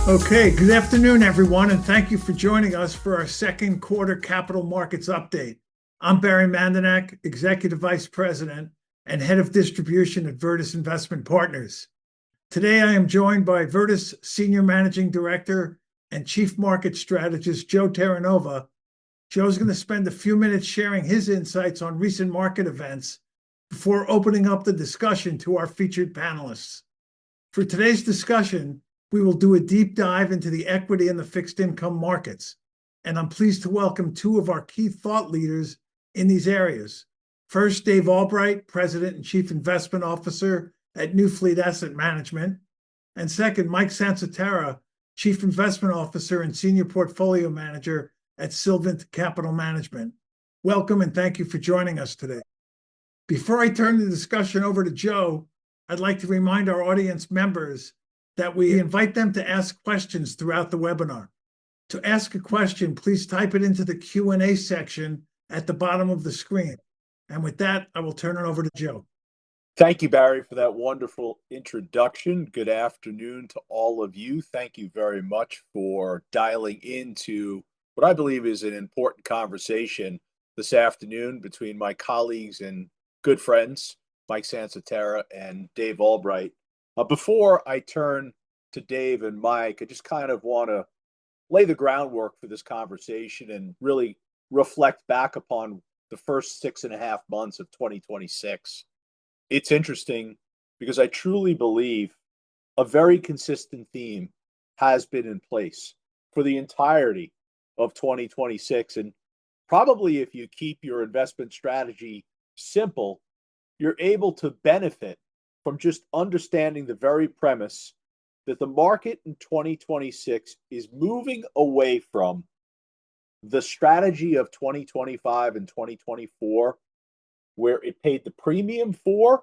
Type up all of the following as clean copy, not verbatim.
Okay, good afternoon, everyone, and thank you for joining us for our second quarter capital markets update. I'm Barry Mandanak, Executive Vice President and Head of Distribution at Virtus Investment Partners. Today, I am joined by Virtus Senior Managing Director and Chief Market Strategist, Joe Terranova. Joe's going to spend a few minutes sharing his insights on recent market events before opening up the discussion to our featured panelists. For today's discussion, we will do a deep dive into the equity and the fixed income markets, and I'm pleased to welcome two of our key thought leaders in these areas. First, Dave Albright, President and Chief Investment Officer at Newfleet Asset Management, and second, Mike Sansatara, Chief Investment Officer and Senior Portfolio Manager at Silvant Capital Management. Welcome and thank you for joining us today. Before I turn the discussion over to Joe, I'd like to remind our audience members that we invite them to ask questions throughout the webinar. To ask a question, please type it into the Q&A section at the bottom of the screen. And with that, I will turn it over to Joe. Thank you, Barry, for that wonderful introduction. Good afternoon to all of you. Thank you very much for dialing into what I believe is an important conversation this afternoon between my colleagues and good friends, Mike Sansatara and Dave Albright. Before I turn to Dave and Mike, I just kind of want to lay the groundwork for this conversation and really reflect back upon the first 6.5 months of 2026. It's interesting because I truly believe a very consistent theme has been in place for the entirety of 2026. And probably if you keep your investment strategy simple, you're able to benefit from just understanding the very premise that the market in 2026 is moving away from the strategy of 2025 and 2024, where it paid the premium for,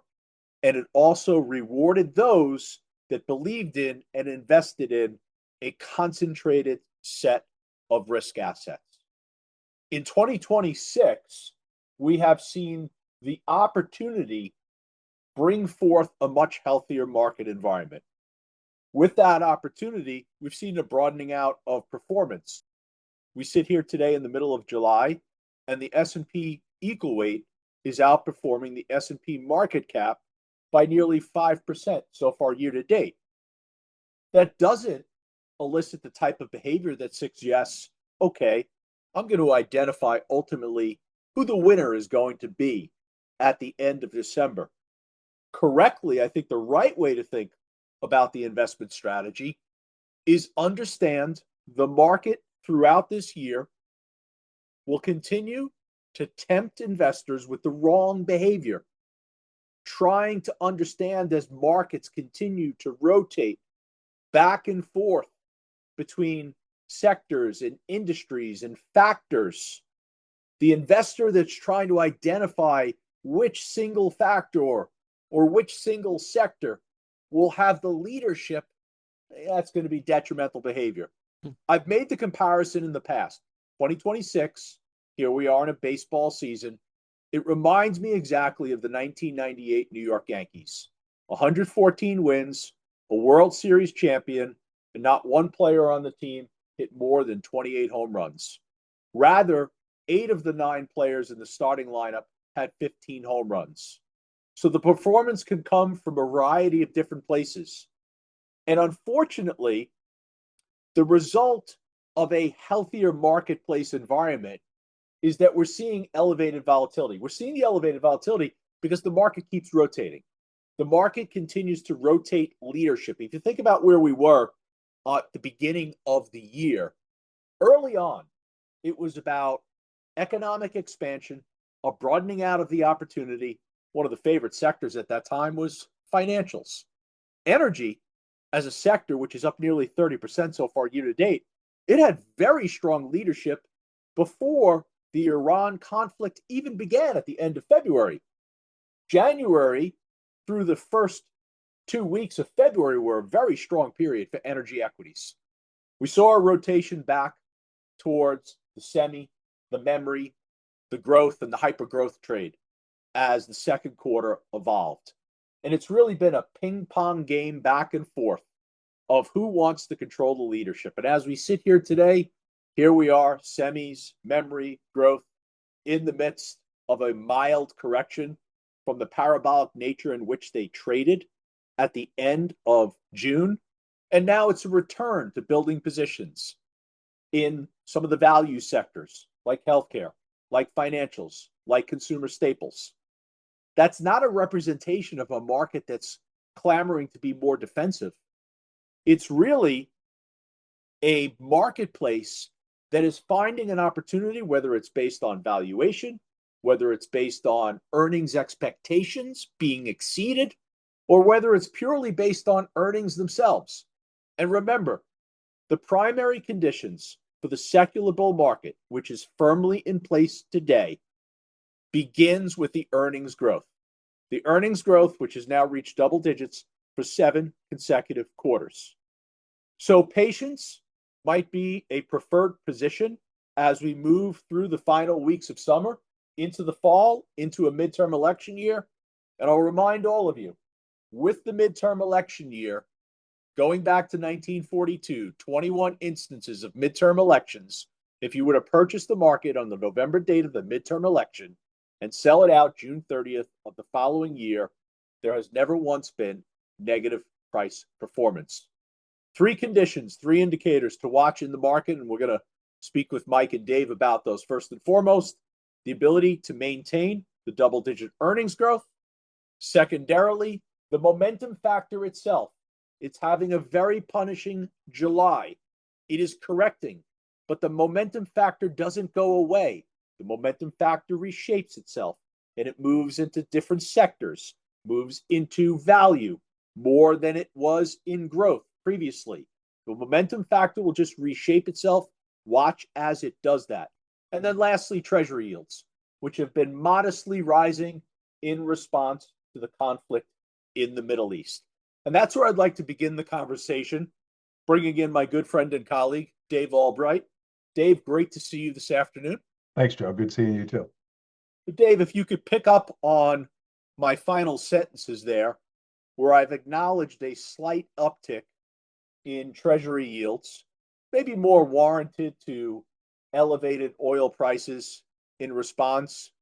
and it also rewarded those that believed in and invested in a concentrated set of risk assets. In 2026, we have seen the opportunity bring forth a much healthier market environment. With that opportunity, we've seen a broadening out of performance. We sit here today in the middle of July, and the S&P equal weight is outperforming the S&P market cap by nearly 5% so far year to date. That doesn't elicit the type of behavior that suggests, okay, I'm going to identify ultimately who the winner is going to be at the end of December. Correctly, I think the right way to think about the investment strategy is understand the market throughout this year will continue to tempt investors with the wrong behavior, trying to understand as markets continue to rotate back and forth between sectors and industries and factors. The investor that's trying to identify which single factor or which single sector will have the leadership, that's going to be detrimental behavior. I've made the comparison in the past. 2026, here we are in a baseball season. It reminds me exactly of the 1998 New York Yankees. 114 wins, a World Series champion, and not one player on the team hit more than 28 home runs. Rather, 8 of the 9 players in the starting lineup had 15 home runs. So the performance can come from a variety of different places. And unfortunately, the result of a healthier marketplace environment is that we're seeing elevated volatility. We're seeing the elevated volatility because the market keeps rotating. The market continues to rotate leadership. If you think about where we were at the beginning of the year, early on, it was about economic expansion, a broadening out of the opportunity. One of the favorite sectors at that time was financials. Energy, as a sector, which is up nearly 30% so far year to date, it had very strong leadership before the Iran conflict even began at the end of February. January through the first 2 weeks of February were a very strong period for energy equities. We saw a rotation back towards the semi, the memory, the growth, and the hyper-growth trade as the second quarter evolved. And it's really been a ping-pong game back and forth of who wants to control the leadership. And as we sit here today, here we are, semis, memory, growth, in the midst of a mild correction from the parabolic nature in which they traded at the end of June. And now it's a return to building positions in some of the value sectors like healthcare, like financials, like consumer staples. That's not a representation of a market that's clamoring to be more defensive. It's really a marketplace that is finding an opportunity, whether it's based on valuation, whether it's based on earnings expectations being exceeded, or whether it's purely based on earnings themselves. And remember, the primary conditions for the secular bull market, which is firmly in place today, begins with the earnings growth. The earnings growth, which has now reached double digits for 7 consecutive quarters. So patience might be a preferred position as we move through the final weeks of summer, into the fall, into a midterm election year. And I'll remind all of you, with the midterm election year, going back to 1942, 21 instances of midterm elections, if you were to purchase the market on the November date of the midterm election and sell it out June 30th of the following year, there has never once been negative price performance. 3 conditions, 3 indicators to watch in the market, and we're going to speak with Mike and Dave about those. First and foremost, the ability to maintain the double-digit earnings growth. Secondarily, the momentum factor itself. It's having a very punishing July. It is correcting, but the momentum factor doesn't go away. The momentum factor reshapes itself, and it moves into different sectors, moves into value more than it was in growth previously. The momentum factor will just reshape itself. Watch as it does that. And then lastly, Treasury yields, which have been modestly rising in response to the conflict in the Middle East. And that's where I'd like to begin the conversation, bringing in my good friend and colleague, Dave Albright. Dave, great to see you this afternoon. Thanks, Joe. Good seeing you too. But Dave, if you could pick up on my final sentences there, where I've acknowledged a slight uptick in Treasury yields, maybe more warranted to elevated oil prices in response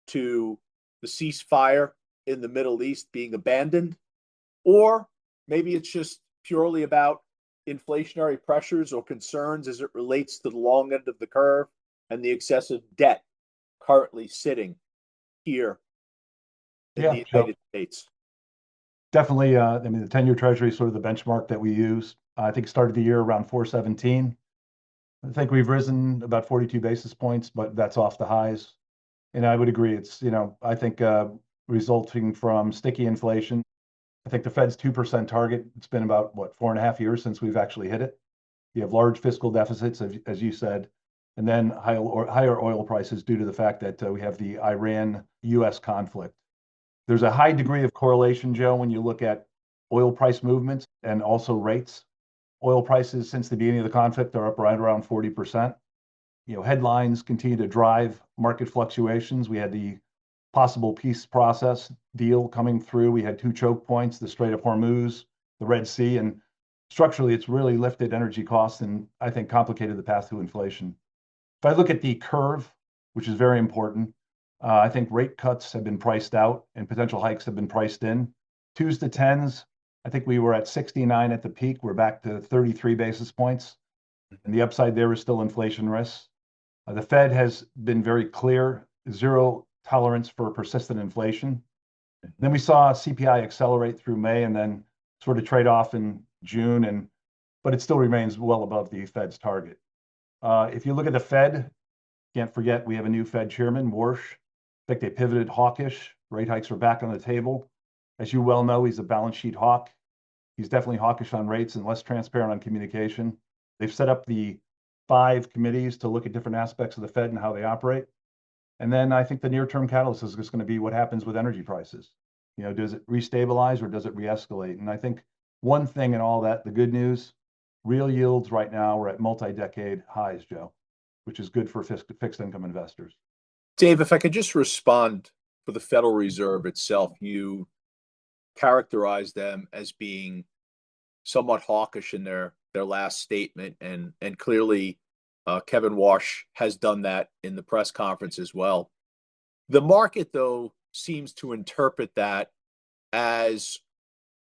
to the ceasefire in the Middle East being abandoned, or maybe it's just purely about inflationary pressures or concerns as it relates to the long end of the curve and the excessive debt currently sitting here in the United States. Definitely. The 10-year Treasury is sort of the benchmark that we use. I think started the year around 417. I think we've risen about 42 basis points, but that's off the highs. And I would agree. It's, I think resulting from sticky inflation. I think the Fed's 2% target, it's been about, 4.5 years since we've actually hit it. You have large fiscal deficits, as you said, and then higher oil prices due to the fact that we have the Iran-US conflict. There's a high degree of correlation, Joe, when you look at oil price movements and also rates. Oil prices since the beginning of the conflict are up right around 40%. Headlines continue to drive market fluctuations. We had the possible peace process deal coming through. We had 2 choke points, the Strait of Hormuz, the Red Sea, and structurally it's really lifted energy costs and I think complicated the path to inflation. If I look at the curve, which is very important, I think rate cuts have been priced out and potential hikes have been priced in. 2s to 10s, I think we were at 69 at the peak. We're back to 33 basis points. And the upside there is still inflation risks. The Fed has been very clear, zero tolerance for persistent inflation. Then we saw CPI accelerate through May and then sort of trade off in June, but it still remains well above the Fed's target. If you look at the Fed, can't forget we have a new Fed chairman, Warsh. I think they pivoted hawkish. Rate hikes are back on the table. As you well know, he's a balance sheet hawk. He's definitely hawkish on rates and less transparent on communication. They've set up the 5 committees to look at different aspects of the Fed and how they operate. And then I think the near-term catalyst is just going to be what happens with energy prices. Does it restabilize or does it re-escalate? And I think one thing in all that, the good news, real yields right now are at multi-decade highs, Joe, which is good for fixed income investors. Dave, if I could just respond for the Federal Reserve itself, you characterize them as being somewhat hawkish in their last statement, and clearly Kevin Walsh has done that in the press conference as well. The market, though, seems to interpret that as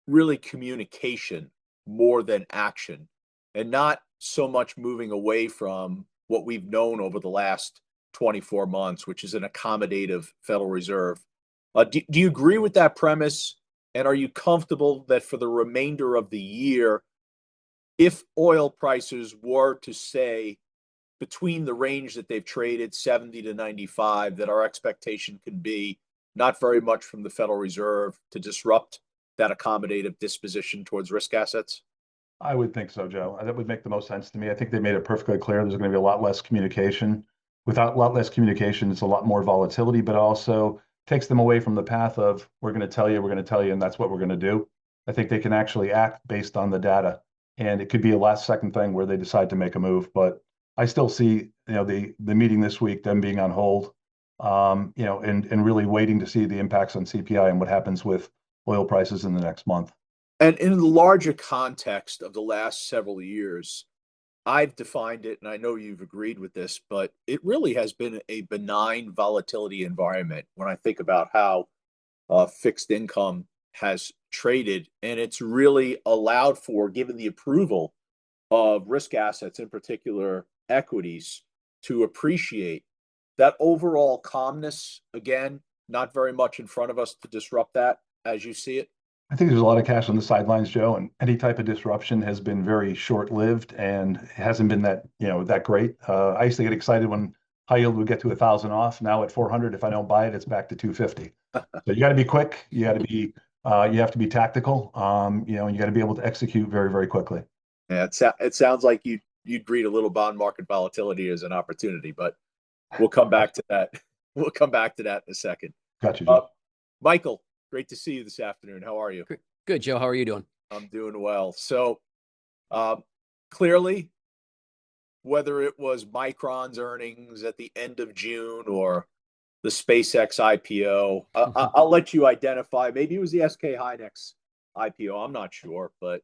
really communication more than action, and not so much moving away from what we've known over the last 24 months, which is an accommodative Federal Reserve. Do you agree with that premise? And are you comfortable that for the remainder of the year, if oil prices were to stay between the range that they've traded, 70 to 95, that our expectation could be not very much from the Federal Reserve to disrupt that accommodative disposition towards risk assets? I would think so, Joe. That would make the most sense to me. I think they made it perfectly clear there's going to be a lot less communication. Without a lot less communication, it's a lot more volatility, but also takes them away from the path of we're going to tell you, and that's what we're going to do. I think they can actually act based on the data, and it could be a last second thing where they decide to make a move. But I still see, the meeting this week, them being on hold, and really waiting to see the impacts on CPI and what happens with oil prices in the next month. And in the larger context of the last several years, I've defined it, and I know you've agreed with this, but it really has been a benign volatility environment when I think about how fixed income has traded. And it's really allowed for, given the approval of risk assets, in particular equities, to appreciate that overall calmness. Again, not very much in front of us to disrupt that as you see it. I think there's a lot of cash on the sidelines, Joe, and any type of disruption has been very short-lived and hasn't been that great. I used to get excited when high yield would get to 1,000 off. Now at 400, if I don't buy it, it's back to 250. So you got to be quick. You have to be tactical. And you got to be able to execute very, very quickly. Yeah, it sounds like you'd breed a little bond market volatility as an opportunity, but we'll come back to that. We'll come back to that in a second. Gotcha, Joe. Michael, great to see you this afternoon. How are you? Good, Joe. How are you doing? I'm doing well. So clearly, whether it was Micron's earnings at the end of June or the SpaceX IPO, I'll let you identify. Maybe it was the SK Hynix IPO. I'm not sure, but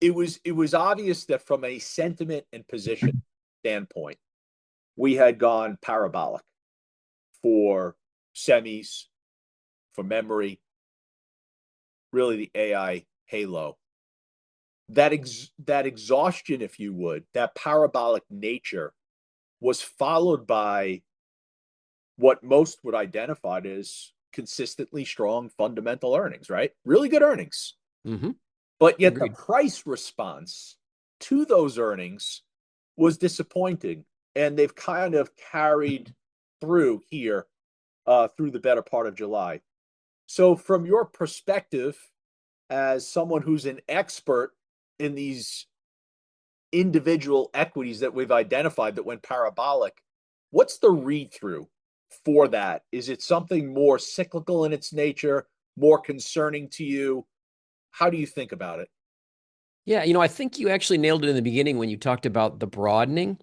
it was obvious that from a sentiment and position standpoint, we had gone parabolic for semis, for memory, really the AI halo. That exhaustion, if you would, that parabolic nature was followed by what most would identify as consistently strong fundamental earnings, right? Really good earnings. Mm-hmm. But yet Agreed. The price response to those earnings was disappointing. And they've kind of carried through here through the better part of July. So from your perspective, as someone who's an expert in these individual equities that we've identified that went parabolic, what's the read-through for that? Is it something more cyclical in its nature, more concerning to you? How do you think about it? Yeah, I think you actually nailed it in the beginning when you talked about the broadening.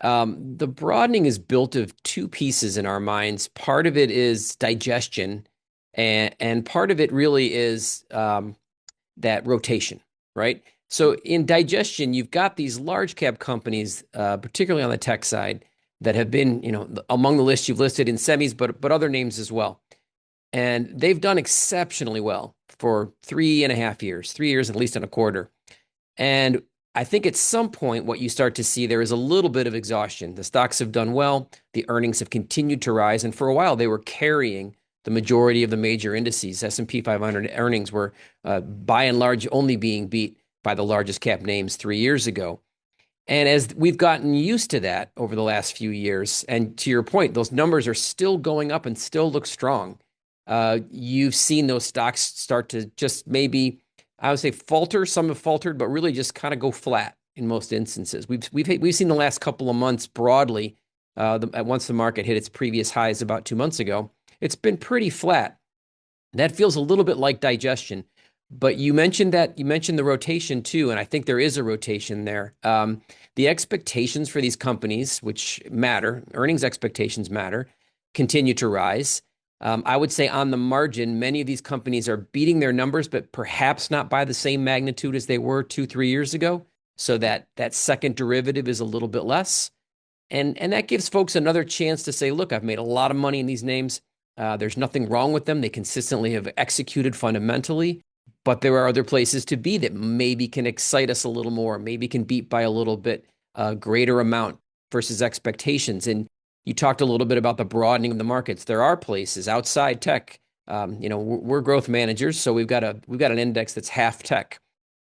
The broadening is built of two pieces in our minds. Part of it is digestion, and part of it really is that rotation, right? So in digestion, you've got these large cap companies, particularly on the tech side, that have been, among the list you've listed in semis, but other names as well. And they've done exceptionally well for 3.5 years, 3 years, at least in a quarter. And I think at some point, what you start to see, there is a little bit of exhaustion. The stocks have done well. The earnings have continued to rise. And for a while, they were carrying the majority of the major indices. S&P 500 earnings were, by and large, only being beat by the largest cap names 3 years ago. And as we've gotten used to that over the last few years, and to your point, those numbers are still going up and still look strong. You've seen those stocks start to just maybe, I would say, falter. Some have faltered, but really just kind of go flat in most instances. We've seen the last couple of months broadly. Once the market hit its previous highs about 2 months ago, it's been pretty flat. That feels a little bit like digestion. But you mentioned the rotation too, and I think there is a rotation there. The expectations for these companies, which matter, earnings expectations matter, continue to rise. I would say on the margin, many of these companies are beating their numbers, but perhaps not by the same magnitude as they were 2-3 years ago. So that second derivative is a little bit less. And that gives folks another chance to say, look, I've made a lot of money in these names. There's nothing wrong with them. They consistently have executed fundamentally, but there are other places to be that maybe can excite us a little more, maybe can beat by a little bit greater amount versus expectations. And you talked a little bit about the broadening of the markets. There are places outside tech. We're growth managers, so we've got an index that's half tech.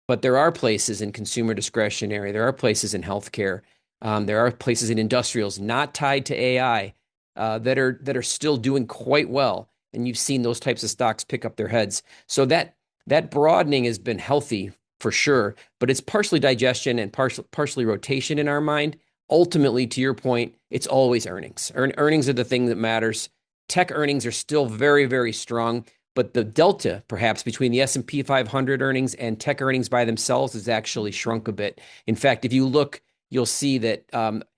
But there are places in consumer discretionary. There are places in healthcare. There are places in industrials not tied to AI that are still doing quite well. And you've seen those types of stocks pick up their heads. So that broadening has been healthy for sure, but it's partially digestion and partially rotation in our mind. Ultimately, to your point, it's always earnings. Earnings are the thing that matters. Tech earnings are still very, very strong, but the delta perhaps between the S&P 500 earnings and tech earnings by themselves has actually shrunk a bit. In fact, if you look, you'll see that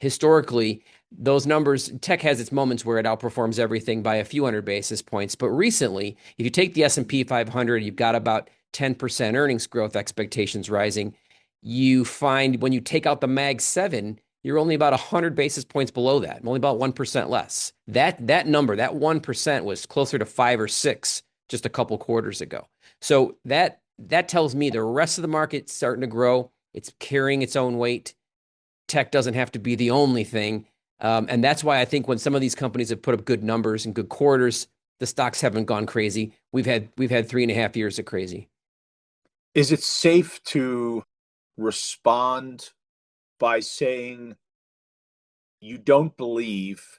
historically, those numbers, tech has its moments where it outperforms everything by a few hundred basis points. But recently, if you take the S&P 500, you've got about 10% earnings growth expectations rising. You find when you take out the Mag 7, you're only about 100 basis points below that, only about 1% less. That number, that 1% was closer to 5 or 6 just a couple quarters ago. So that tells me the rest of the market's starting to grow. It's carrying its own weight. Tech doesn't have to be the only thing. And that's why I think when some of these companies have put up good numbers and good quarters, the stocks haven't gone crazy. We've had 3.5 years of crazy. Is it safe to respond by saying you don't believe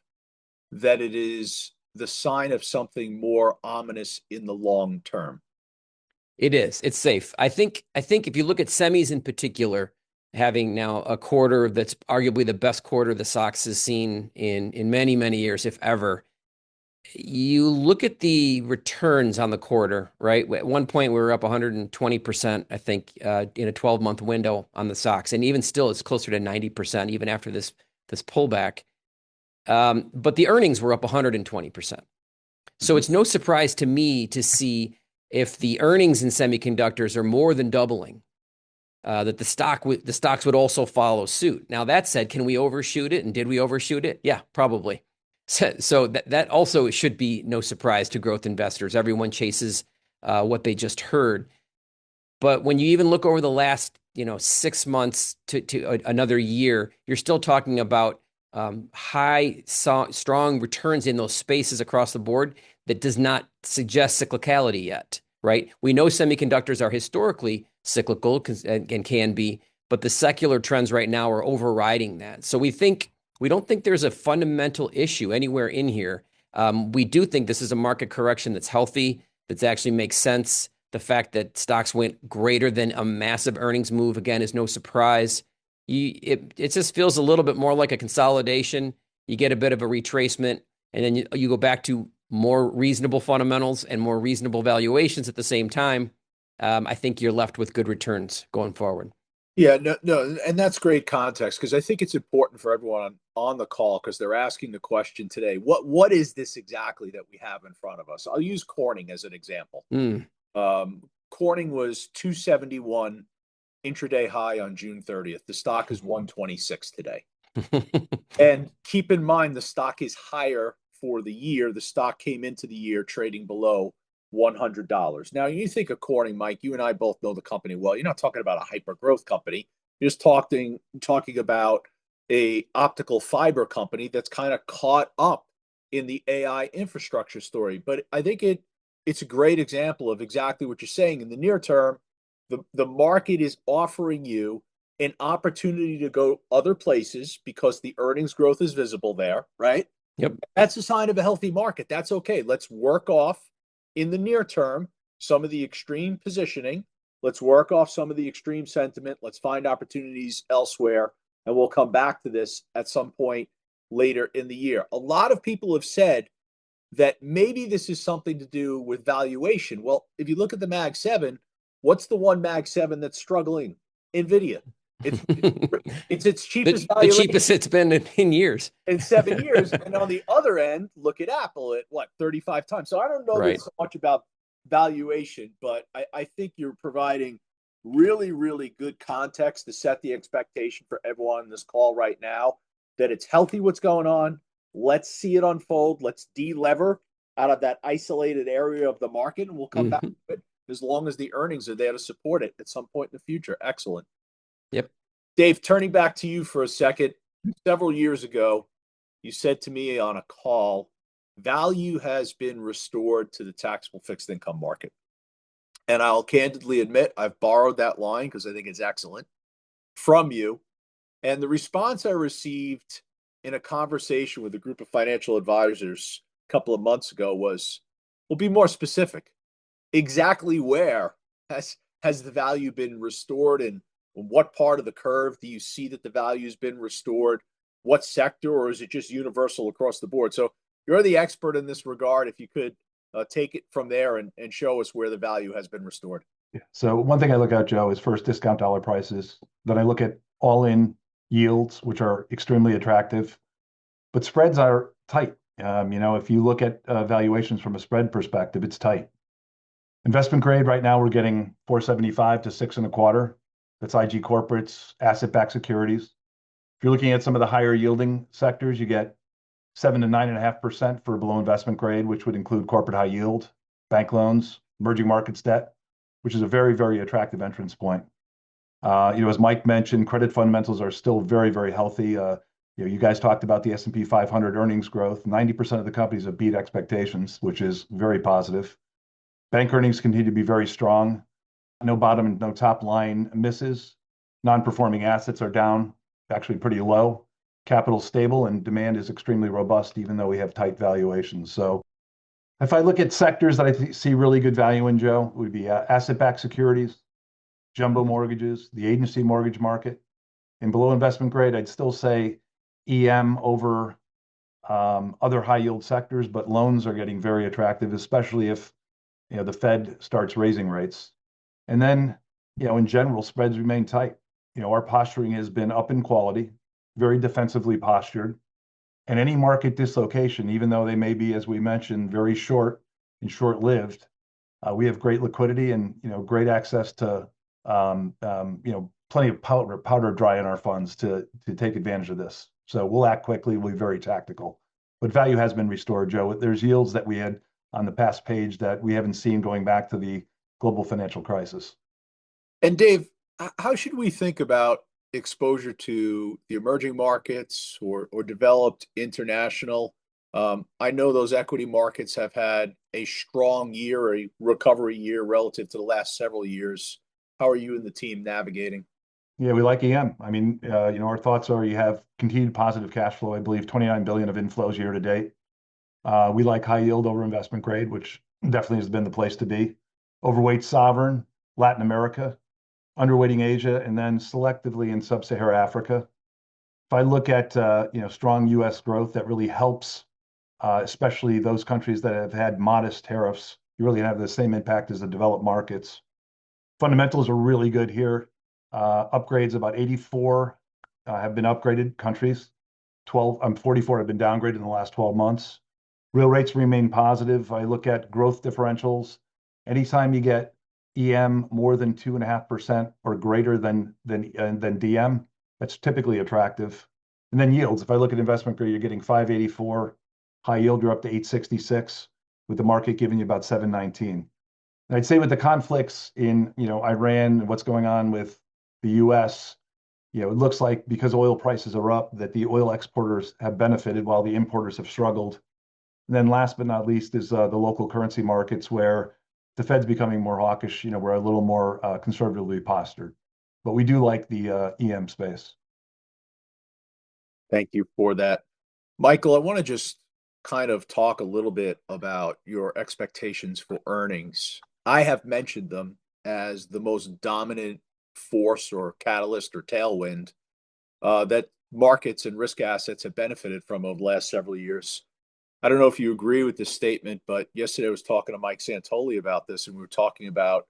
that it is the sign of something more ominous in the long term? It is. It's safe. I think if you look at semis in particular, having now a quarter that's arguably the best quarter the stocks has seen in many, many years, if ever, you look at the returns on the quarter, right? At one point, we were up 120%, I think, in a 12-month window on the stocks. And even still, it's closer to 90%, even after this pullback. But the earnings were up 120%. So it's no surprise to me to see if the earnings in semiconductors are more than doubling, that the stocks would also follow suit. Now, that said, can we overshoot it? And did we overshoot it? Yeah, probably. So that also should be no surprise to growth investors. Everyone chases what they just heard. But when you even look over the last 6 months to another year, you're still talking about strong returns in those spaces across the board that does not suggest cyclicality yet, right? We know semiconductors are historically cyclical and can be, but the secular trends right now are overriding that. So we don't think there's a fundamental issue anywhere in here. We do think this is a market correction that's healthy, that actually makes sense. The fact that stocks went greater than a massive earnings move, again, is no surprise. It just feels a little bit more like a consolidation. You get a bit of a retracement, and then you go back to more reasonable fundamentals and more reasonable valuations at the same time. I think you're left with good returns going forward. Yeah, no, and that's great context because I think it's important for everyone on the call because they're asking the question today. What is this exactly that we have in front of us? I'll use Corning as an example. Corning was 271 intraday high on June 30th. The stock is 126 today. And keep in mind, the stock is higher for the year. The stock came into the year trading below $100. Now, you think of Corning, Mike, you and I both know the company well. You're not talking about a hyper growth company. You're just talking about a optical fiber company that's kind of caught up in the AI infrastructure story. But I think it's a great example of exactly what you're saying. In the near term, the market is offering you an opportunity to go other places because the earnings growth is visible there, right? Yep. That's a sign of a healthy market. That's okay. Let's work off in the near term some of the extreme positioning. Let's work off some of the extreme sentiment. Let's find opportunities elsewhere. And we'll come back to this at some point later in the year. A lot of people have said that maybe this is something to do with valuation. Well, if you look at the Mag 7, what's the one Mag 7 that's struggling? NVIDIA. It's its cheapest the valuation cheapest it's been in years. in 7 years. And on the other end, look at Apple at what, 35 times. So I don't know Right. so much about valuation, but I think you're providing really, really good context to set the expectation for everyone on this call right now that it's healthy what's going on. Let's see it unfold. Let's de-lever out of that isolated area of the market, and we'll come back to it as long as the earnings are there to support it at some point in the future. Excellent. Yep. Dave, turning back to you for a second. Several years ago, you said to me on a call, value has been restored to the taxable fixed income market. And I'll candidly admit I've borrowed that line because I think it's excellent from you. And the response I received in a conversation with a group of financial advisors a couple of months ago was, well, be more specific. Exactly where has the value been restored, and what part of the curve do you see that the value has been restored? What sector, or is it just universal across the board? So you're the expert in this regard. If you could take it from there and show us where the value has been restored. Yeah. So one thing I look at, Joe, is first discount dollar prices. Then I look at all-in yields, which are extremely attractive, but spreads are tight. If you look at valuations from a spread perspective, it's tight. Investment grade right now, we're getting 475 to 6.25. That's IG corporates, asset-backed securities. If you're looking at some of the higher yielding sectors, you get 7 to 9.5% for below investment grade, which would include corporate high yield, bank loans, emerging markets debt, which is a very, very attractive entrance point. As Mike mentioned, credit fundamentals are still very, very healthy. You guys talked about the S&P 500 earnings growth. 90% of the companies have beat expectations, which is very positive. Bank earnings continue to be very strong. No bottom and no top line misses. Non-performing assets are down, actually pretty low. Capital stable, and demand is extremely robust, even though we have tight valuations. So if I look at sectors that I see really good value in, Joe, it would be asset-backed securities, jumbo mortgages, the agency mortgage market. And below investment grade, I'd still say EM over other high yield sectors, but loans are getting very attractive, especially if the Fed starts raising rates. And then, in general, spreads remain tight. Our posturing has been up in quality, very defensively postured. And any market dislocation, even though they may be, as we mentioned, very short and short-lived, we have great liquidity and great access to plenty of powder dry in our funds to take advantage of this. So we'll act quickly. We'll be very tactical. But value has been restored, Joe. There's yields that we had on the past page that we haven't seen going back to the global financial crisis. And Dave, how should we think about exposure to the emerging markets or developed international? I know those equity markets have had a strong year, a recovery year relative to the last several years. How are you and the team navigating? Yeah, we like EM. I mean, our thoughts are you have continued positive cash flow. I believe 29 billion of inflows year to date. We like high yield over investment grade, which definitely has been the place to be. Overweight sovereign, Latin America, underweighting Asia, and then selectively in sub-Saharan Africa. If I look at strong U.S. growth, that really helps, especially those countries that have had modest tariffs. You really have the same impact as the developed markets. Fundamentals are really good here. Upgrades, about 84 have been upgraded countries. 44 have been downgraded in the last 12 months. Real rates remain positive. I look at growth differentials. Anytime you get EM more than 2.5% or greater than DM, that's typically attractive. And then yields. If I look at investment grade, you're getting 584. High yield, you're up to 866, with the market giving you about 719. And I'd say with the conflicts in Iran and what's going on with the U.S., it looks like because oil prices are up, that the oil exporters have benefited while the importers have struggled. And then last but not least is the local currency markets, where the Fed's becoming more hawkish. We're a little more conservatively postured. But we do like the EM space. Thank you for that. Michael, I want to just kind of talk a little bit about your expectations for earnings. I have mentioned them as the most dominant force or catalyst or tailwind that markets and risk assets have benefited from over the last several years. I don't know if you agree with this statement, but yesterday I was talking to Mike Santoli about this, and we were talking about,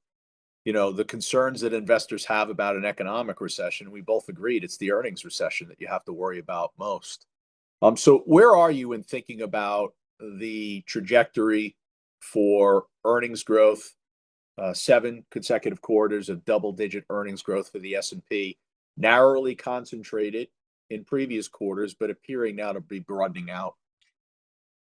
the concerns that investors have about an economic recession, we both agreed it's the earnings recession that you have to worry about most. So where are you in thinking about the trajectory for earnings growth? 7 consecutive quarters of double-digit earnings growth for the S&P, narrowly concentrated in previous quarters, but appearing now to be broadening out.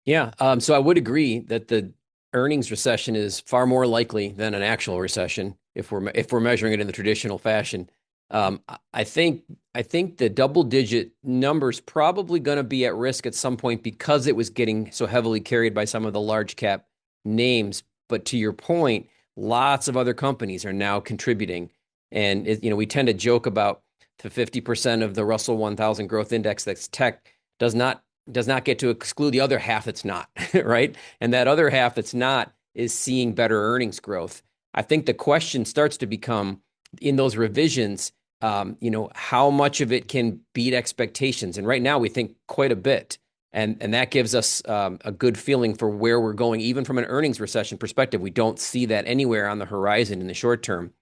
Yeah, so I would agree that the earnings recession is far more likely than an actual recession if we're measuring it in the traditional fashion. I think the double-digit number's probably going to be at risk at some point because it was getting so heavily carried by some of the large cap names. But to your point, lots of other companies are now contributing, and we tend to joke about the 50% of the Russell 1000 growth index that's tech does not get to exclude the other half that's not, right? And that other half that's not is seeing better earnings growth. I think the question starts to become in those revisions, how much of it can beat expectations? And right now we think quite a bit. And that gives us a good feeling for where we're going, even from an earnings recession perspective. We don't see that anywhere on the horizon in the short term.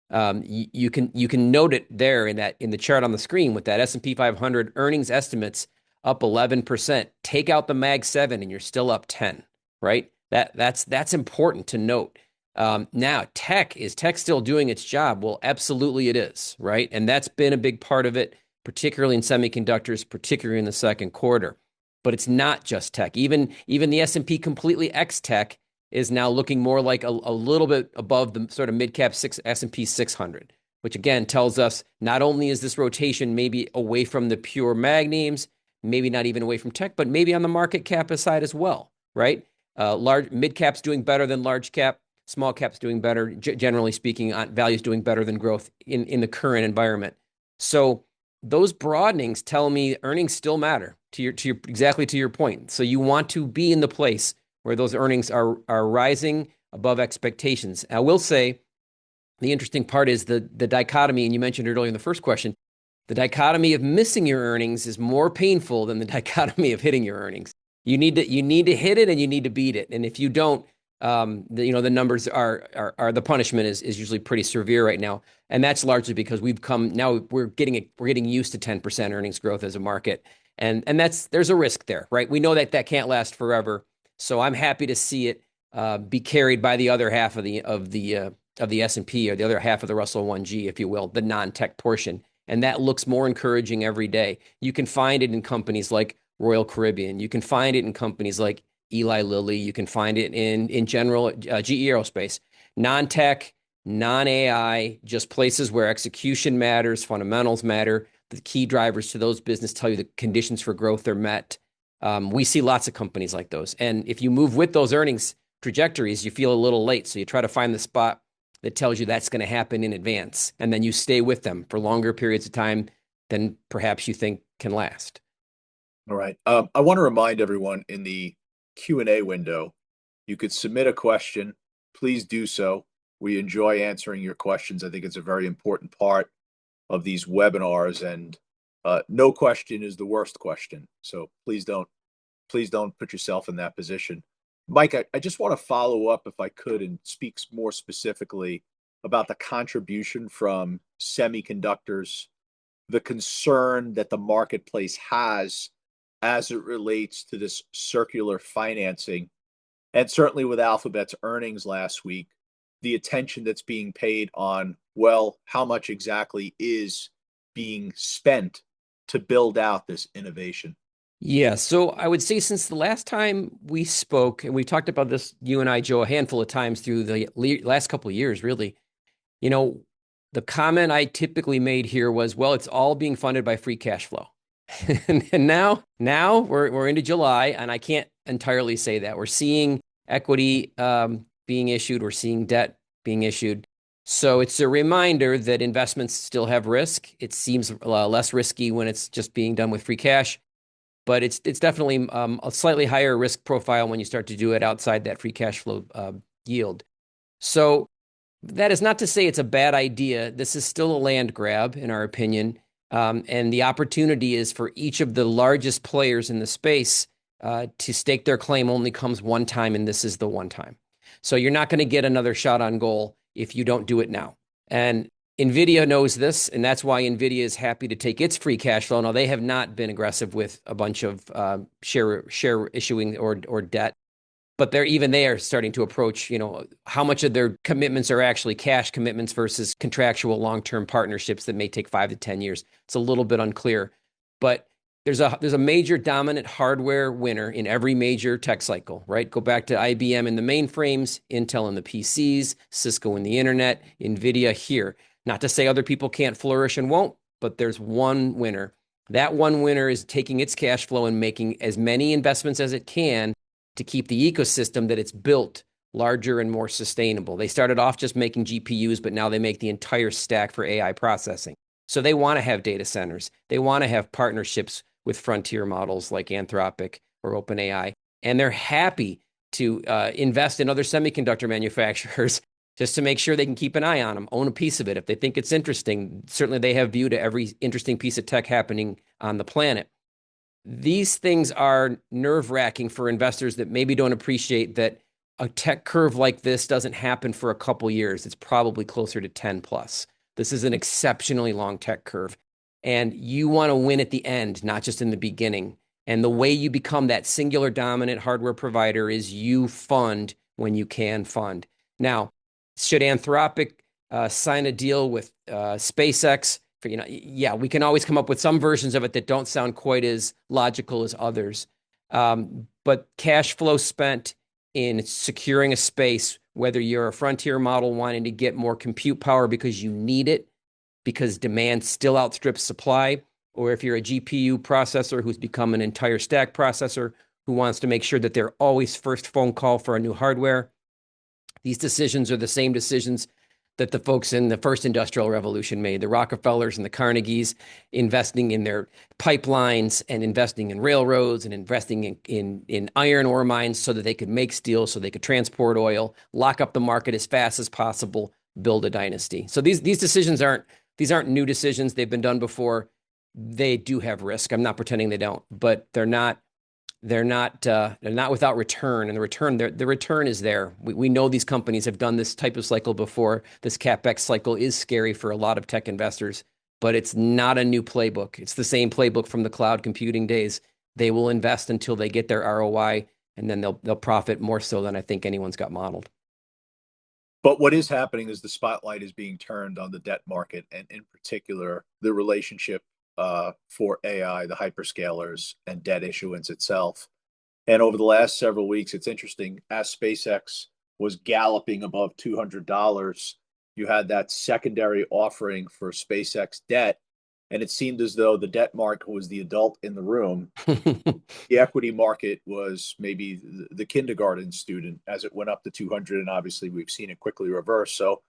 You can note it there in the chart on the screen with that S&P 500 earnings estimates up 11%. Take out the Mag 7 and you're still up 10, right? That's important to note. Now, tech still doing its job? Well, absolutely it is, right? And that's been a big part of it, particularly in semiconductors, particularly in the second quarter. But it's not just tech. Even the S&P completely ex-tech is now looking more like a little bit above the sort of mid-cap S&P 600, which again tells us not only is this rotation maybe away from the pure mag names, maybe not even away from tech, but maybe on the market cap side as well, right? Mid-cap's doing better than large cap, small cap's doing better, generally speaking, value's doing better than growth in the current environment. So those broadenings tell me earnings still matter exactly to your point. So you want to be in the place where those earnings are rising above expectations. I will say the interesting part is the dichotomy, and you mentioned it earlier in the first question, the dichotomy of missing your earnings is more painful than the dichotomy of hitting your earnings. You need to hit it and you need to beat it. And if you don't, the numbers are the punishment is usually pretty severe right now. And that's largely because we're getting used to 10% earnings growth as a market. And there's a risk there, right? We know that can't last forever. So I'm happy to see it be carried by the other half of the S&P, or the other half of the Russell 1G, if you will, the non-tech portion. And that looks more encouraging every day. You can find it in companies like Royal Caribbean. You can find it in companies like Eli Lilly. You can find it in general GE Aerospace. Non-tech, non-AI, just places where execution matters, fundamentals matter. The key drivers to those business tell you the conditions for growth are met. We see lots of companies like those. And if you move with those earnings trajectories, you feel a little late. So you try to find the spot that tells you that's going to happen in advance. And then you stay with them for longer periods of time than perhaps you think can last. All right. I want to remind everyone in the Q&A window, you could submit a question. Please do so. We enjoy answering your questions. I think it's a very important part of these webinars, and no question is the worst question. So please don't put yourself in that position. Mike, I just want to follow up, if I could, and speak more specifically about the contribution from semiconductors, the concern that the marketplace has as it relates to this circular financing, and certainly with Alphabet's earnings last week, the attention that's being paid on, well, how much exactly is being spent to build out this innovation. Yeah, so I would say since the last time we spoke, and we talked about this, you and I, Joe, a handful of times through the last couple of years, really, the comment I typically made here was, well, it's all being funded by free cash flow. And now we're into July, and I can't entirely say that. We're seeing equity being issued. We're seeing debt being issued. So it's a reminder that investments still have risk. It seems less risky when it's just being done with free cash. But it's definitely a slightly higher risk profile when you start to do it outside that free cash flow yield. So that is not to say it's a bad idea. This is still a land grab, in our opinion. And the opportunity is for each of the largest players in the space to stake their claim only comes one time, and this is the one time. So you're not going to get another shot on goal if you don't do it now. And NVIDIA knows this, and that's why NVIDIA is happy to take its free cash flow. Now, they have not been aggressive with a bunch of share issuing or debt, but they are starting to approach, how much of their commitments are actually cash commitments versus contractual long-term partnerships that may take 5 to 10 years. It's a little bit unclear, but there's a major dominant hardware winner in every major tech cycle, right? Go back to IBM in the mainframes, Intel in the PCs, Cisco in the internet, NVIDIA here. Not to say other people can't flourish and won't, but there's one winner. That one winner is taking its cash flow and making as many investments as it can to keep the ecosystem that it's built larger and more sustainable. They started off just making GPUs, but now they make the entire stack for AI processing. So they want to have data centers. They want to have partnerships with frontier models like Anthropic or OpenAI. And they're happy to invest in other semiconductor manufacturers just to make sure they can keep an eye on them, own a piece of it if they think it's interesting. Certainly they have view to every interesting piece of tech happening on the planet. These things are nerve-wracking for investors that maybe don't appreciate that a tech curve like this doesn't happen for a couple years. It's probably closer to 10 plus. This is an exceptionally long tech curve. And you want to win at the end, not just in the beginning. And the way you become that singular dominant hardware provider is you fund when you can fund. Now, should Anthropic sign a deal with SpaceX? Yeah, we can always come up with some versions of it that don't sound quite as logical as others. But cash flow spent in securing a space, whether you're a frontier model wanting to get more compute power because you need it, because demand still outstrips supply, or if you're a GPU processor who's become an entire stack processor who wants to make sure that they're always first phone call for a new hardware. These decisions are the same decisions that the folks in the first industrial revolution made, the Rockefellers and the Carnegies, investing in their pipelines and investing in railroads and investing in iron ore mines so that they could make steel, so they could transport oil, lock up the market as fast as possible, build a dynasty. So these decisions aren't new decisions. They've been done before. They do have risk. I'm not pretending they don't, but they're not without return. And the return is there. We know these companies have done this type of cycle before. This CapEx cycle is scary for a lot of tech investors, but it's not a new playbook. It's the same playbook from the cloud computing days. They will invest until they get their ROI, and then they'll profit more so than I think anyone's got modeled. But what is happening is the spotlight is being turned on the debt market, and in particular, the relationship for AI, the hyperscalers, and debt issuance itself. And over the last several weeks, it's interesting, as SpaceX was galloping above $200, you had that secondary offering for SpaceX debt, and it seemed as though the debt market was the adult in the room. The equity market was maybe the kindergarten student as it went up to 200, and obviously we've seen it quickly reverse. So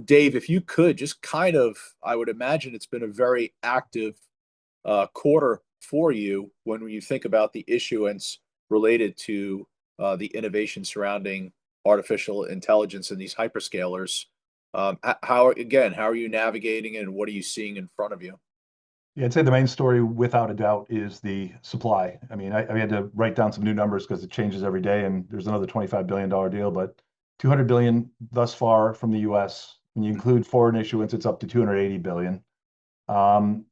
Dave, if you could just I would imagine it's been a very active quarter for you when you think about the issuance related to the innovation surrounding artificial intelligence and these hyperscalers. How are you navigating it, and what are you seeing in front of you? Yeah, I'd say the main story, without a doubt, is the supply. I mean, I had to write down some new numbers because it changes every day, and there's another $25 billion deal, but $200 billion thus far from the US. When you include foreign issuance, it's up to $280 billion.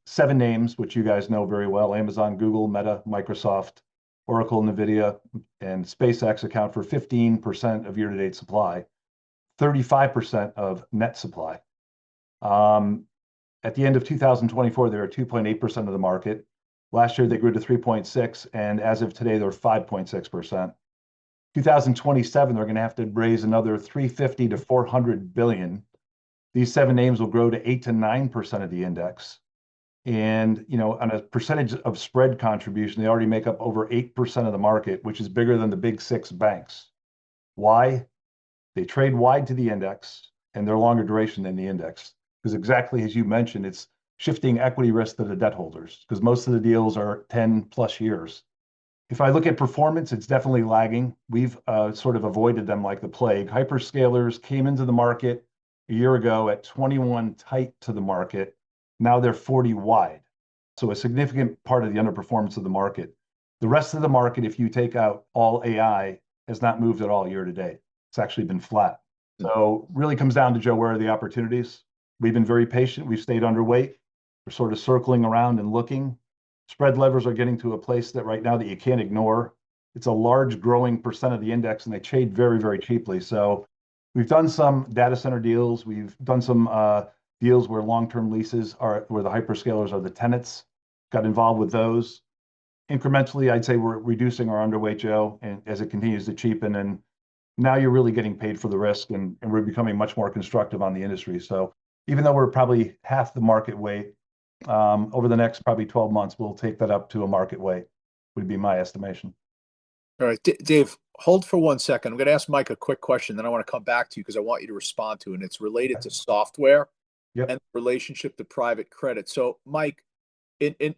7 names, which you guys know very well: Amazon, Google, Meta, Microsoft, Oracle, NVIDIA, and SpaceX account for 15% of year-to-date supply, 35% of net supply. At the end of 2024, they were 2.8% of the market. Last year, they grew to 3.6%, and as of today, they're 5.6%. 2027, they're going to have to raise another 350 to 400 billion. These 7 names will grow to 8 to 9% of the index. And, on a percentage of spread contribution, they already make up over 8% of the market, which is bigger than the big 6 banks. Why? They trade wide to the index, and they're longer duration than the index. Because exactly as you mentioned, it's shifting equity risk to the debt holders, because most of the deals are 10 plus years. If I look at performance, it's definitely lagging. We've sort of avoided them like the plague. Hyperscalers came into the market a year ago at 21 tight to the market. Now they're 40 wide. So a significant part of the underperformance of the market. The rest of the market, if you take out all AI, has not moved at all year to date. It's actually been flat. So really comes down to, Joe, where are the opportunities? We've been very patient. We've stayed underweight. We're sort of circling around and looking. Spread levers are getting to a place that right now that you can't ignore. It's a large growing percent of the index, and they trade very, very cheaply. So we've done some data center deals. We've done some deals where long-term leases are, where the hyperscalers are the tenants, got involved with those. Incrementally, I'd say we're reducing our underweight, Joe, and as it continues to cheapen. And now you're really getting paid for the risk, and we're becoming much more constructive on the industry. So even though we're probably half the market weight, over the next probably 12 months, we'll take that up to a market weight, would be my estimation. All right, Dave, hold for 1 second. I'm going to ask Mike a quick question, then I want to come back to you because I want you to respond to it. And it's related to software and the relationship to private credit. So, Mike,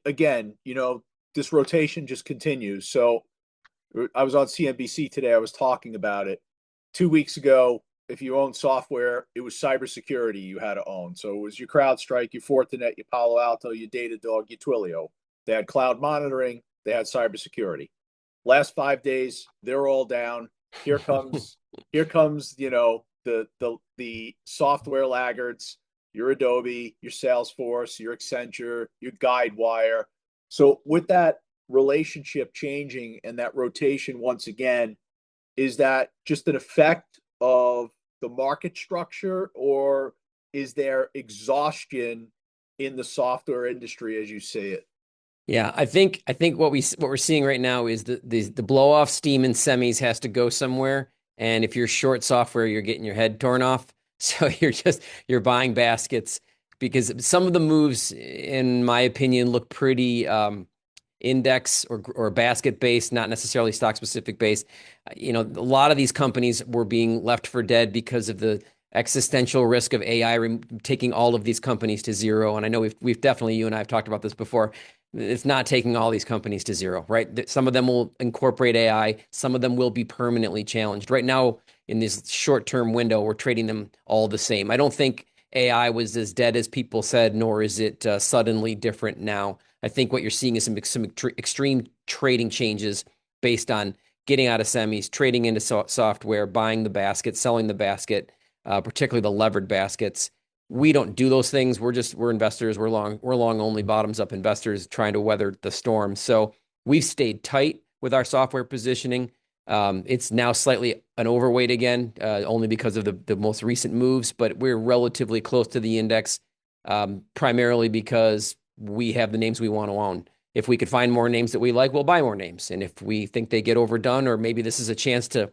again, this rotation just continues. So I was on CNBC today. I was talking about it. 2 weeks ago, if you own software, it was cybersecurity you had to own. So it was your CrowdStrike, your Fortinet, your Palo Alto, your Datadog, your Twilio. They had cloud monitoring. They had cybersecurity. Last 5 days, they're all down. Here comes, the software laggards. Your Adobe, your Salesforce, your Accenture, your Guidewire. So with that relationship changing and that rotation once again, is that just an effect of the market structure, or is there exhaustion in the software industry as you see it? Yeah, I think what we're seeing right now is the blow off steam in semis has to go somewhere. And if you're short software, you're getting your head torn off. So you're buying baskets because some of the moves, in my opinion, look pretty index or basket based, not necessarily stock specific based. A lot of these companies were being left for dead because of the existential risk of AI taking all of these companies to zero. And I know we've definitely, you and I have talked about this before. It's not taking all these companies to zero, right? Some of them will incorporate AI. Some of them will be permanently challenged. Right now, in this short-term window, we're trading them all the same. I don't think AI was as dead as people said, nor is it suddenly different now. I think what you're seeing is some extreme trading changes based on getting out of semis, trading into software, buying the basket, selling the basket, particularly the levered baskets. We don't do those things. We're investors. We're long only bottoms up investors trying to weather the storm. So we've stayed tight with our software positioning. It's now slightly an overweight again, only because of the most recent moves, but we're relatively close to the index, primarily because we have the names we want to own. If we could find more names that we like, we'll buy more names. And if we think they get overdone, or maybe this is a chance to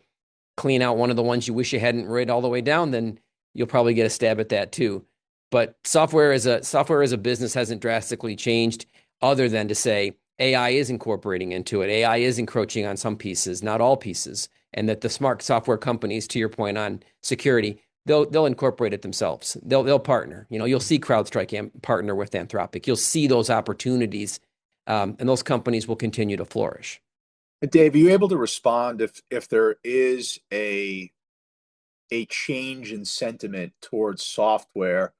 clean out one of the ones you wish you hadn't read all the way down, then you'll probably get a stab at that too. But software as a business hasn't drastically changed, other than to say AI is incorporating into it. AI is encroaching on some pieces, not all pieces, and that the smart software companies, to your point on security, they'll incorporate it themselves. They'll partner. You'll see CrowdStrike partner with Anthropic. You'll see those opportunities, and those companies will continue to flourish. Dave, are you able to respond if there is a change in sentiment towards software?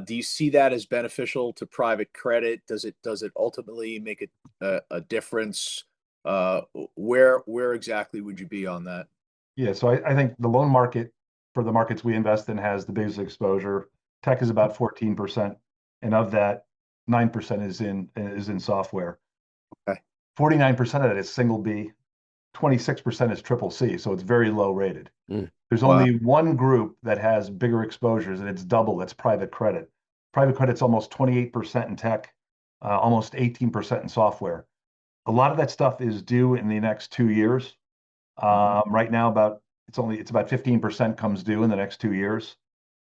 Do you see that as beneficial to private credit? Does it ultimately make a difference? Where exactly would you be on that? Yeah, so I think the loan market for the markets we invest in has the biggest exposure. Tech is about 14%, and of that, 9% is in software. Okay. 49% of that is single B, 26% is triple C, so it's very low rated. There's only one group that has bigger exposures, and it's double. That's private credit. Private credit's almost 28% in tech, almost 18% in software. A lot of that stuff is due in the next 2 years. Right now, it's about 15% comes due in the next 2 years.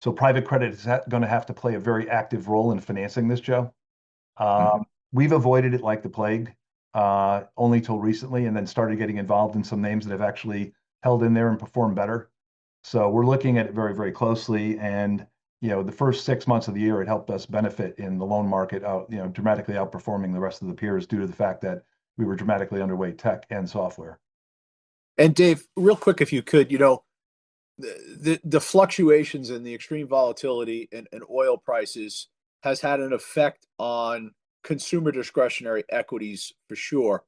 So private credit is going to have to play a very active role in financing this, Joe. We've avoided it like the plague, only till recently, and then started getting involved in some names that have actually held in there and performed better. So we're looking at it very, very closely. And, the first 6 months of the year, it helped us benefit in the loan market, dramatically outperforming the rest of the peers due to the fact that we were dramatically underweight tech and software. And Dave, real quick, if you could, the fluctuations in the extreme volatility in oil prices has had an effect on consumer discretionary equities for sure.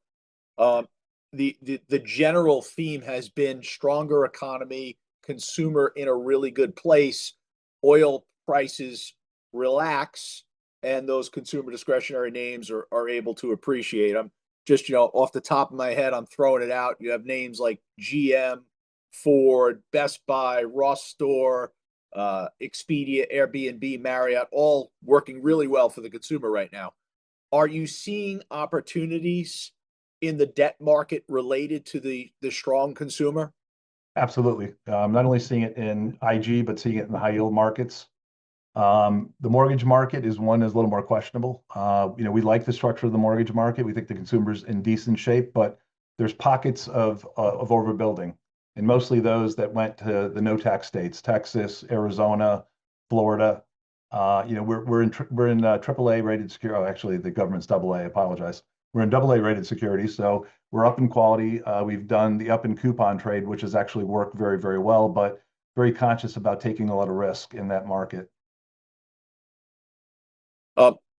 The general theme has been stronger economy, consumer in a really good place, oil prices relax, and those consumer discretionary names are able to appreciate. I'm just, off the top of my head, I'm throwing it out. You have names like GM, Ford, Best Buy, Ross Store, Expedia, Airbnb, Marriott, all working really well for the consumer right now. Are you seeing opportunities in the debt market related to the strong consumer? Absolutely. Not only seeing it in IG, but seeing it in the high yield markets. The mortgage market is one that's a little more questionable. We like the structure of the mortgage market. We think the consumer's in decent shape, but there's pockets of overbuilding, and mostly those that went to the no tax states: Texas, Arizona, Florida. We're in AAA rated security. Oh, actually, the government's AA. I apologize. We're in AA rated security, so we're up in quality. We've done the up in coupon trade, which has actually worked very, very well, but very conscious about taking a lot of risk in that market.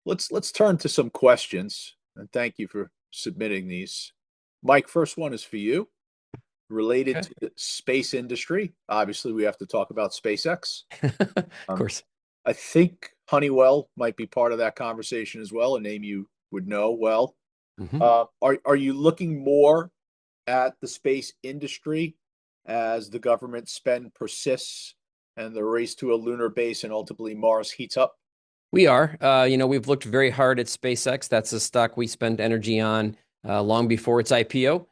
Let's turn to some questions, and thank you for submitting these. Mike, first one is for you, related to the space industry. Obviously, we have to talk about SpaceX. Of course. I think Honeywell might be part of that conversation as well, a name you would know well. Are you looking more at the space industry as the government spend persists and the race to a lunar base and ultimately Mars heats up? We are. We've looked very hard at SpaceX. That's a stock we spent energy on long before its IPO,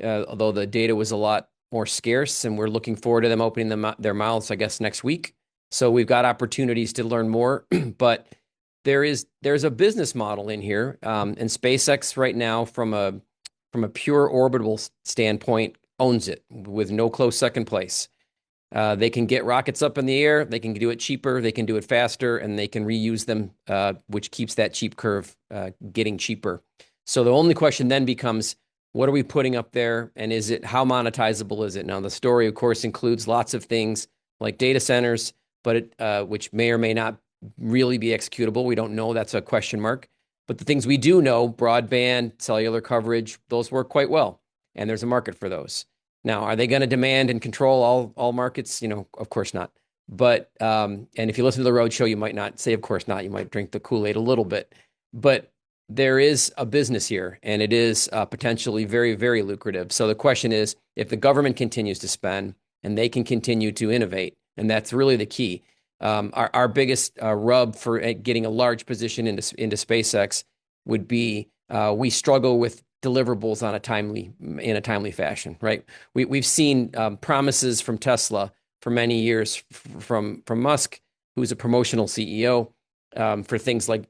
although the data was a lot more scarce, and we're looking forward to them opening their mouths, I guess, next week. So we've got opportunities to learn more, but there's a business model in here, and SpaceX right now, from a pure orbital standpoint, owns it with no close second place. They can get rockets up in the air, they can do it cheaper, they can do it faster, and they can reuse them, which keeps that cheap curve getting cheaper. So the only question then becomes, what are we putting up there, and how monetizable is it? Now, the story, of course, includes lots of things like data centers, but which may or may not really be executable. We don't know. That's a question mark. But the things we do know, broadband, cellular coverage, those work quite well, and there's a market for those. Now, are they going to demand and control all markets? Of course not. But and if you listen to the roadshow, you might not say, of course not. You might drink the Kool-Aid a little bit. But there is a business here, and it is potentially very, very lucrative. So the question is, if the government continues to spend and they can continue to innovate, and that's really the key. Our biggest rub for getting a large position into SpaceX would be we struggle with deliverables in a timely fashion, right? We've seen promises from Tesla for many years from Musk, who's a promotional CEO, for things like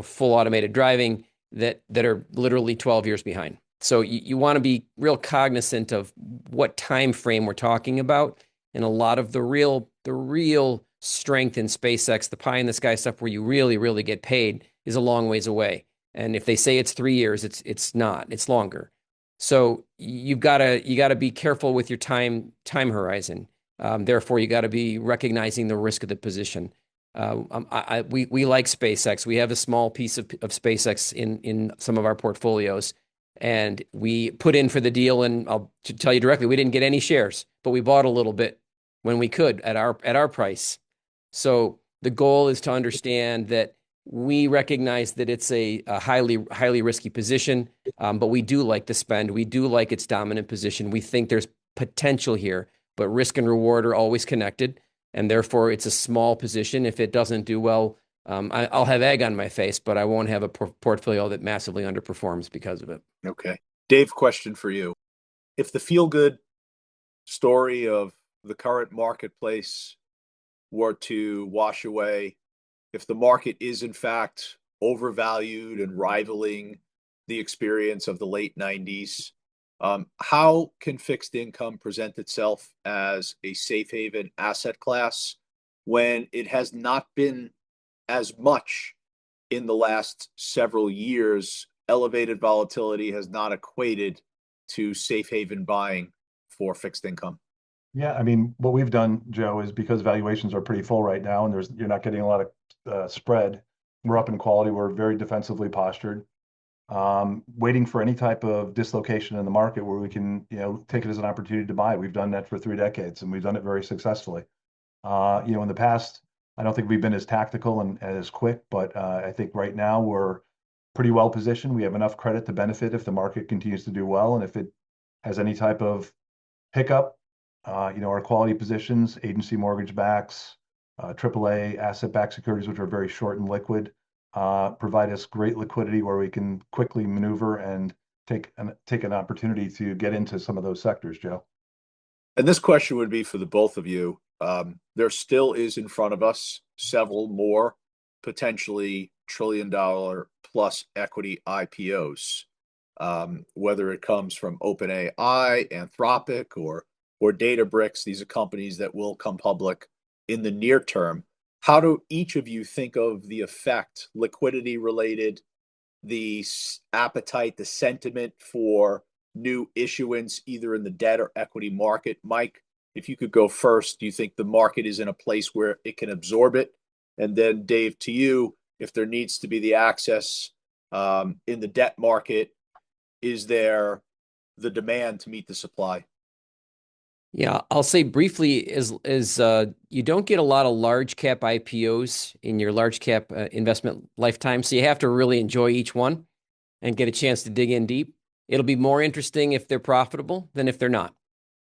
full automated driving that are literally 12 years behind. So you want to be real cognizant of what time frame we're talking about, and a lot of the real strength in SpaceX, the pie in the sky stuff where you really, really get paid, is a long ways away. And if they say it's 3 years, it's not. It's longer. So you gotta be careful with your time horizon. Therefore, you got to be recognizing the risk of the position. We like SpaceX. We have a small piece of SpaceX in some of our portfolios, and we put in for the deal. And I'll tell you directly, we didn't get any shares, but we bought a little bit when we could at our price. So the goal is to understand that we recognize that it's a highly risky position, but we do like the spend. We do like its dominant position. We think there's potential here, but risk and reward are always connected, and therefore it's a small position. If it doesn't do well, I'll have egg on my face, but I won't have a portfolio that massively underperforms because of it. Okay. Dave, question for you. If the feel-good story of the current marketplace were to wash away, if the market is in fact overvalued and rivaling the experience of the late 90s, how can fixed income present itself as a safe haven asset class when it has not been as much in the last several years? Elevated volatility has not equated to safe haven buying for fixed income. Yeah, I mean, what we've done, Joe, is because valuations are pretty full right now, and you're not getting a lot of spread. We're up in quality. We're very defensively postured. waiting for any type of dislocation in the market where we can, take it as an opportunity to buy. We've done that for 3 decades, and we've done it very successfully. In the past, I don't think we've been as tactical and as quick, but I think right now we're pretty well positioned. We have enough credit to benefit if the market continues to do well, and if it has any type of hiccup, our quality positions, agency mortgage backs, AAA asset-backed securities, which are very short and liquid, provide us great liquidity where we can quickly maneuver and take an opportunity to get into some of those sectors, Joe. And this question would be for the both of you. There still is in front of us several more potentially trillion-dollar plus equity IPOs, whether it comes from OpenAI, Anthropic, or Databricks. These are companies that will come public in the near term. How do each of you think of the effect, liquidity related, the appetite, the sentiment for new issuance, either in the debt or equity market? Mike, if you could go first, do you think the market is in a place where it can absorb it? And then Dave, to you, if there needs to be the access in the debt market, is there the demand to meet the supply? Yeah, I'll say briefly is you don't get a lot of large cap IPOs in your large cap investment lifetime, so you have to really enjoy each one and get a chance to dig in deep. It'll be more interesting if they're profitable than if they're not.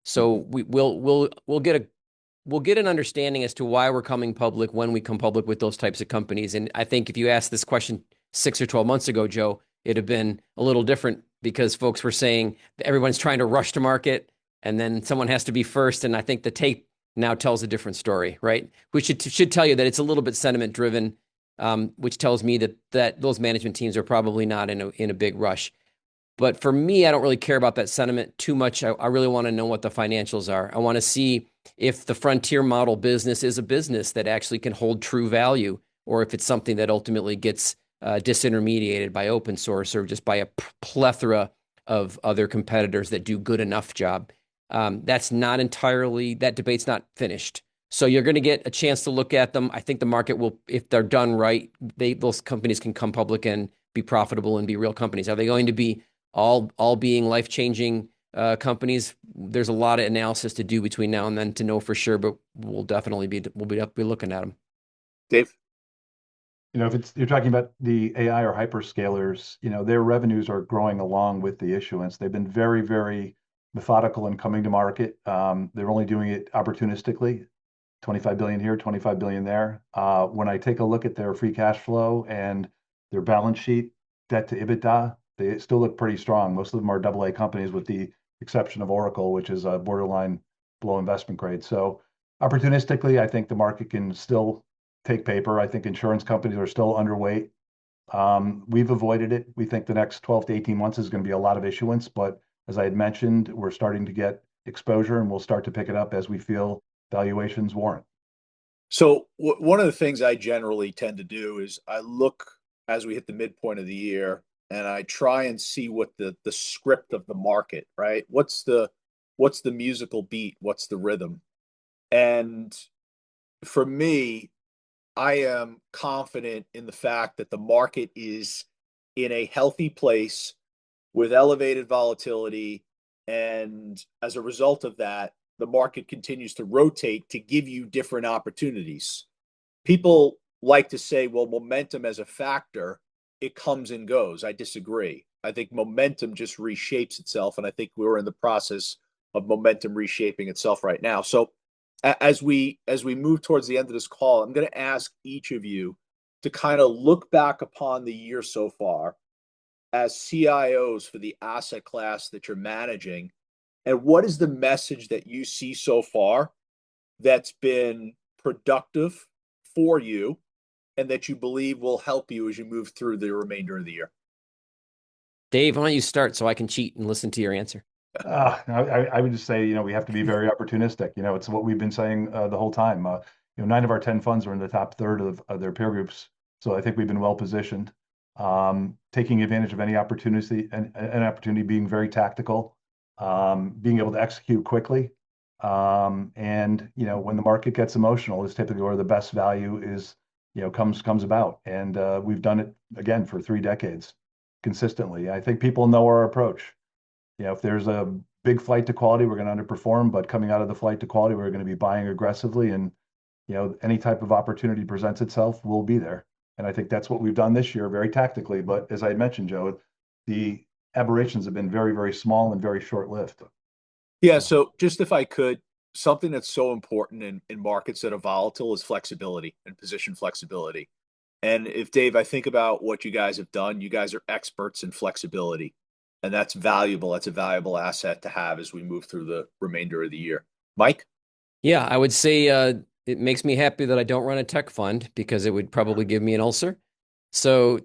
So we'll get an understanding as to why we're coming public when we come public with those types of companies. And I think if you asked this question 6 or 12 months ago, Joe, it'd have been a little different because folks were saying that everyone's trying to rush to market and then someone has to be first. And I think the tape now tells a different story, right? Which should tell you that it's a little bit sentiment driven, which tells me that those management teams are probably not in a big rush. But for me, I don't really care about that sentiment too much. I really want to know what the financials are. I want to see if the frontier model business is a business that actually can hold true value, or if it's something that ultimately gets disintermediated by open source or just by a plethora of other competitors that do good enough job. That debate's not finished. So you're going to get a chance to look at them. I think the market will, if they're done right, those companies can come public and be profitable and be real companies. Are they going to be all being life-changing companies? There's a lot of analysis to do between now and then to know for sure, but we'll definitely be looking at them. Dave? If you're talking about the AI or hyperscalers, their revenues are growing along with the issuance. They've been very, very methodical in coming to market. They're only doing it opportunistically, 25 billion here, 25 billion there. When I take a look at their free cash flow and their balance sheet, debt to EBITDA, they still look pretty strong. Most of them are AA companies with the exception of Oracle, which is a borderline below investment grade. So opportunistically, I think the market can still take paper. I think insurance companies are still underweight. We've avoided it. We think the next 12 to 18 months is going to be a lot of issuance, but as I had mentioned, we're starting to get exposure and we'll start to pick it up as we feel valuations warrant. So one of the things I generally tend to do is I look as we hit the midpoint of the year and I try and see what the script of the market, right? What's the musical beat? What's the rhythm? And for me, I am confident in the fact that the market is in a healthy place with elevated volatility. And as a result of that, the market continues to rotate to give you different opportunities. People like to say, well, momentum as a factor, it comes and goes. I disagree. I think momentum just reshapes itself. And I think we're in the process of momentum reshaping itself right now. So as we move towards the end of this call, I'm going to ask each of you to kind of look back upon the year so far as CIOs for the asset class that you're managing. And what is the message that you see so far that's been productive for you and that you believe will help you as you move through the remainder of the year? Dave, why don't you start so I can cheat and listen to your answer? I would just say, we have to be very opportunistic. It's what we've been saying the whole time. 9 of our 10 funds are in the top third of their peer groups. So I think we've been well positioned, taking advantage of any opportunity and an opportunity, being very tactical, being able to execute quickly. And, when the market gets emotional is typically where the best value is, comes about. And we've done it again for 3 decades. consistently. I think people know our approach. If there's a big flight to quality, we're going to underperform, but coming out of the flight to quality, we're going to be buying aggressively, and any type of opportunity presents itself, we'll be there. And I think that's what we've done this year, very tactically. But as I mentioned, Joe, the aberrations have been very, very small and very short-lived. Yeah. So just if I could, something that's so important in markets that are volatile is flexibility and position flexibility. And if Dave, I think about what you guys have done, you guys are experts in flexibility, and that's valuable. That's a valuable asset to have as we move through the remainder of the year. Mike? Yeah, I would say it makes me happy that I don't run a tech fund because it would probably give me an ulcer. So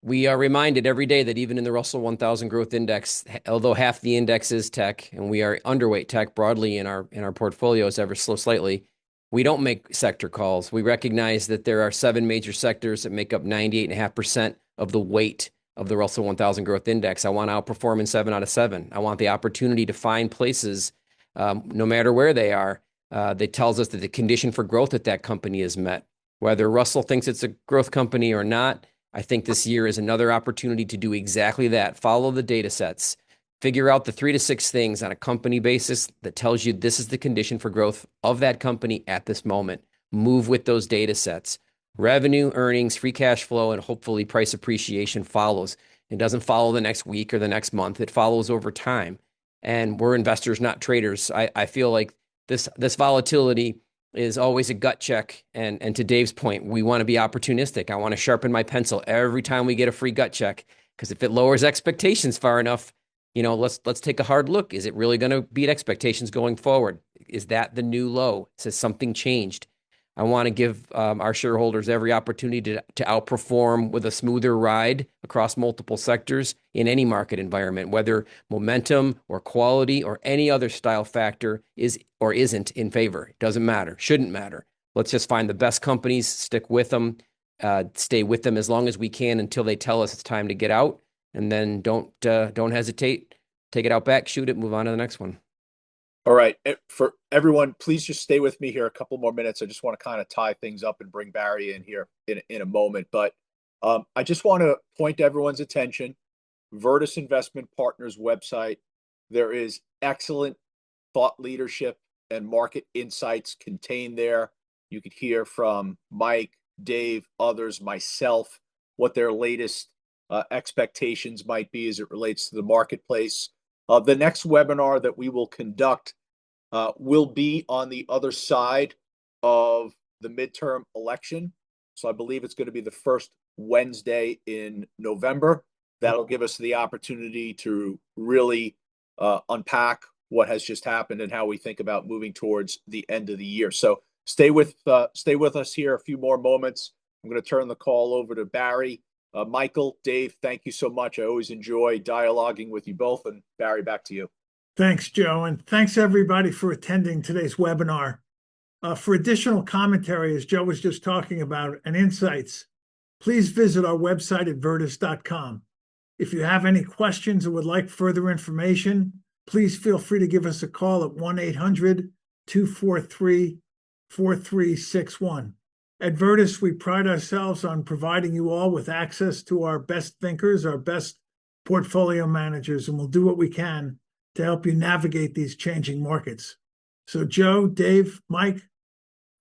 we are reminded every day that even in the Russell 1000 Growth Index, although half the index is tech, and we are underweight tech broadly in our portfolios ever so slightly, we don't make sector calls. We recognize that there are 7 major sectors that make up 98.5% of the weight of the Russell 1000 Growth Index. I want to outperform in 7 out of 7. I want the opportunity to find places, no matter where they are, that tells us that the condition for growth at that company is met. Whether Russell thinks it's a growth company or not, I think this year is another opportunity to do exactly that. Follow the data sets. Figure out the 3 to 6 things on a company basis that tells you this is the condition for growth of that company at this moment. Move with those data sets. Revenue, earnings, free cash flow, and hopefully price appreciation follows. It doesn't follow the next week or the next month. It follows over time. And we're investors, not traders. I feel like this volatility is always a gut check. And to Dave's point, we want to be opportunistic. I want to sharpen my pencil every time we get a free gut check, because if it lowers expectations far enough, let's take a hard look. Is it really going to beat expectations going forward? Is that the new low? Has something changed? I want to give our shareholders every opportunity to outperform with a smoother ride across multiple sectors in any market environment, whether momentum or quality or any other style factor is or isn't in favor. It doesn't matter, shouldn't matter. Let's just find the best companies, stick with them, stay with them as long as we can until they tell us it's time to get out, and then don't hesitate. Take it out back, shoot it, move on to the next one. All right. For everyone, please just stay with me here a couple more minutes. I just want to kind of tie things up and bring Barry in here in a moment. But I just want to point everyone's attention. Virtus Investment Partners website. There is excellent thought leadership and market insights contained there. You could hear from Mike, Dave, others, myself, what their latest expectations might be as it relates to the marketplace. The next webinar that we will conduct will be on the other side of the midterm election. So I believe it's going to be the first Wednesday in November. That'll give us the opportunity to really unpack what has just happened and how we think about moving towards the end of the year. So stay with us here a few more moments. I'm going to turn the call over to Barry. Michael, Dave, thank you so much. I always enjoy dialoguing with you both. And Barry, back to you. Thanks, Joe. And thanks, everybody, for attending today's webinar. For additional commentary, as Joe was just talking about, and insights, please visit our website at virtus.com. If you have any questions or would like further information, please feel free to give us a call at 1-800-243-4361. At Virtus, we pride ourselves on providing you all with access to our best thinkers, our best portfolio managers, and we'll do what we can to help you navigate these changing markets. So Joe, Dave, Mike,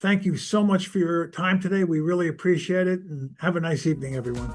thank you so much for your time today. We really appreciate it, and have a nice evening, everyone.